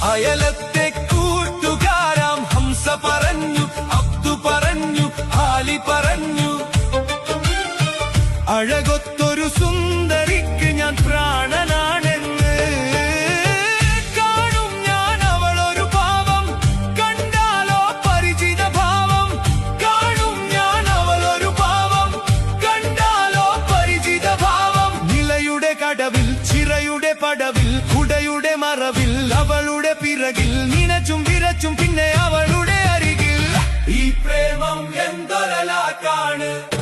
അയലത്തെ കൂട്ടുകാരാം ഹംസ പറഞ്ഞു, അബ്ദു പറഞ്ഞു, ആലി പറഞ്ഞു, അഴകൊത്തൊരു സുന്ദരിക്ക് ഞാൻ പ്രാണനാണെന്ന്. കാണും ഞാൻ അവളൊരു ഭാവം, കണ്ടാലോ പരിചിത ഭാവം. കാണും ഞാൻ അവളൊരു ഭാവം, കണ്ടാലോ പരിചിത ഭാവം. നിലയുടെ കടവിൽ, ചിറയുടെ പടവിൽ, കുടയുടെ മറവിൽ, അവളുടെ പിറകിൽ നിനച്ചും വിരച്ചും പിന്നെ അവളുടെ അരികിൽ. ഈ പ്രേമം എന്തൊരലാക്കാണ്.